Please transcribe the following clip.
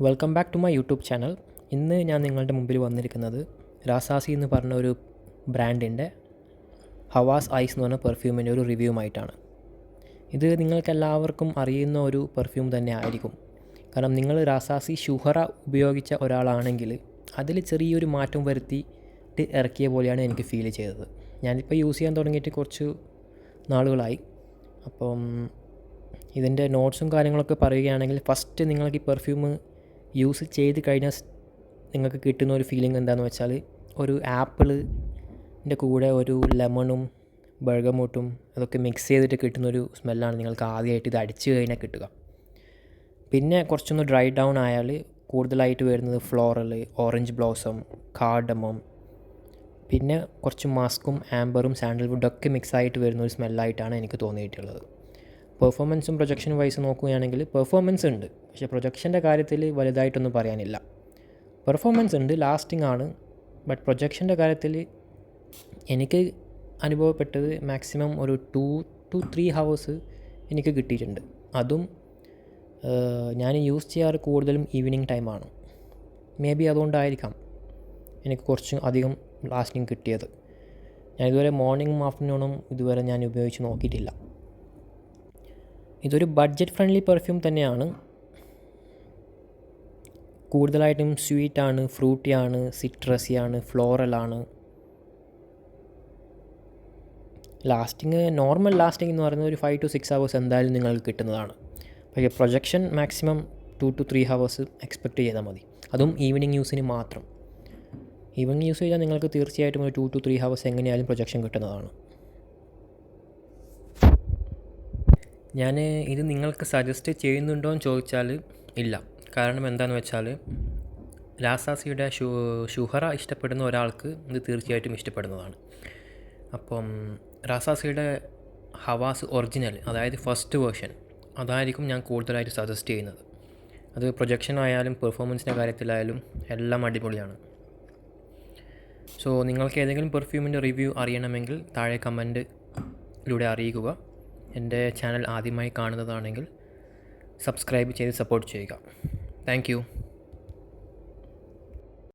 Welcome back to my YouTube channel. ഇന്ന് ഞാൻ നിങ്ങളുടെ മുമ്പിൽ വന്നിരിക്കുന്നത് രാസാസി എന്ന് പറഞ്ഞ ഒരു ബ്രാൻഡിൻ്റെ ഹവാസ് ഐസ് എന്ന് പറഞ്ഞ പെർഫ്യൂമിൻ്റെ ഒരു റിവ്യൂമായിട്ടാണ്. ഇത് നിങ്ങൾക്കെല്ലാവർക്കും അറിയുന്ന ഒരു പെർഫ്യൂം തന്നെ ആയിരിക്കും. കാരണം നിങ്ങൾ രാസാസി ഷുഹറ ഉപയോഗിച്ച ഒരാളാണെങ്കിൽ അതിൽ ചെറിയൊരു മാറ്റം വരുത്തിയിട്ട് ഇറക്കിയ പോലെയാണ് എനിക്ക് ഫീൽ ചെയ്തത്. ഞാനിപ്പോൾ യൂസ് ചെയ്യാൻ തുടങ്ങിയിട്ട് കുറച്ച് നാളുകളായി. അപ്പം ഇതിൻ്റെ നോട്ട്സും കാര്യങ്ങളൊക്കെ പറയുകയാണെങ്കിൽ, ഫസ്റ്റ് നിങ്ങൾക്ക് ഈ പെർഫ്യൂം യൂസ് ചെയ്ത് കഴിഞ്ഞാൽ നിങ്ങൾക്ക് കിട്ടുന്ന ഒരു ഫീലിംഗ് എന്താണെന്ന് വെച്ചാൽ, ഒരു ആപ്പിളിൻ്റെ കൂടെ ഒരു ലെമണും ബർഗമോട്ടും അതൊക്കെ മിക്സ് ചെയ്തിട്ട് കിട്ടുന്നൊരു സ്മെല്ലാണ് നിങ്ങൾക്ക് ആദ്യമായിട്ട് ഇത് അടിച്ചു കഴിഞ്ഞാൽ കിട്ടുക. പിന്നെ കുറച്ചൊന്ന് ഡ്രൈ ഡൗൺ ആയാൽ കൂടുതലായിട്ട് വരുന്നത് ഫ്ലോറൽ, ഓറഞ്ച് ബ്ലോസം, കാർഡമം, പിന്നെ കുറച്ച് മസ്കും ആംബറും സാൻഡൽവുഡൊക്കെ മിക്സായിട്ട് വരുന്ന ഒരു സ്മെല്ലായിട്ടാണ് എനിക്ക് തോന്നിയിട്ടുള്ളത്. പെർഫോമൻസും പ്രൊജക്ഷൻ വൈസ് നോക്കുകയാണെങ്കിൽ പെർഫോമൻസ് ഉണ്ട്, പക്ഷേ പ്രൊജക്ഷൻ്റെ കാര്യത്തിൽ വലുതായിട്ടൊന്നും പറയാനില്ല. പെർഫോമൻസ് ഉണ്ട്, ലാസ്റ്റിംഗ് ആണ്. ബട്ട് പ്രൊജക്ഷൻ്റെ കാര്യത്തിൽ എനിക്ക് അനുഭവപ്പെട്ടത് മാക്സിമം ഒരു 2 to 3 hours എനിക്ക് കിട്ടിയിട്ടുണ്ട്. അതും ഞാൻ യൂസ് ചെയ്യാറ് കൂടുതലും ഈവനിങ് ടൈമാണ്. മേ ബി അതുകൊണ്ടായിരിക്കാം എനിക്ക് കുറച്ച് അധികം ലാസ്റ്റിംഗ് കിട്ടിയത്. ഞാൻ ഇതുവരെ മോർണിംഗും ആഫ്റ്റർനൂണും ഇതുവരെ ഞാൻ ഉപയോഗിച്ച് നോക്കിയിട്ടില്ല. ഇതൊരു ബഡ്ജറ്റ് ഫ്രണ്ട്ലി പെർഫ്യൂം തന്നെയാണ്. കൂടുതലായിട്ടും സ്വീറ്റാണ്, ഫ്രൂട്ടിയാണ്, സിട്രസിയാണ്, ഫ്ലോറലാണ്. ലാസ്റ്റിംഗ്, നോർമൽ ലാസ്റ്റിംഗ് എന്ന് പറയുന്നത് ഒരു 5 to 6 hours എന്തായാലും നിങ്ങൾക്ക് കിട്ടുന്നതാണ്. പക്ഷേ projection maximum 2 to 3 hours expect ചെയ്താൽ മതി. അതും ഈവനിങ് യൂസിന് മാത്രം. ഈവനിങ് യൂസ് ചെയ്താൽ നിങ്ങൾക്ക് തീർച്ചയായിട്ടും ഒരു 2 to 3 hours എങ്ങനെയായാലും പ്രൊജക്ഷൻ കിട്ടുന്നതാണ്. ഞാൻ ഇത് നിങ്ങൾക്ക് സജസ്റ്റ് ചെയ്യുന്നുണ്ടോ എന്ന് ചോദിച്ചാൽ ഇല്ല. കാരണം എന്താണെന്ന് വെച്ചാൽ, രാസാസിയുടെ ഷുഹറ ഇഷ്ടപ്പെടുന്ന ഒരാൾക്ക് ഇത് തീർച്ചയായിട്ടും ഇഷ്ടപ്പെടുന്നതാണ്. അപ്പം രാസാസിയുടെ ഹവാസ് ഒറിജിനൽ, അതായത് ഫസ്റ്റ് വേർഷൻ, അതായിരിക്കും ഞാൻ കൂടുതലായിട്ട് സജസ്റ്റ് ചെയ്യുന്നത്. അത് പ്രൊജക്ഷൻ ആയാലും പെർഫോമൻസിൻ്റെ കാര്യത്തിലായാലും എല്ലാം അടിപൊളിയാണ്. സോ നിങ്ങൾക്ക് ഏതെങ്കിലും പെർഫ്യൂമിൻ്റെ റിവ്യൂ അറിയണമെങ്കിൽ താഴെ കമൻറ്റിലൂടെ അറിയിക്കുക. എൻ്റെ ചാനൽ ആദ്യമായി കാണുന്നതാണെങ്കിൽ സബ്സ്ക്രൈബ് ചെയ്ത് സപ്പോർട്ട് ചെയ്യുക. Thank you.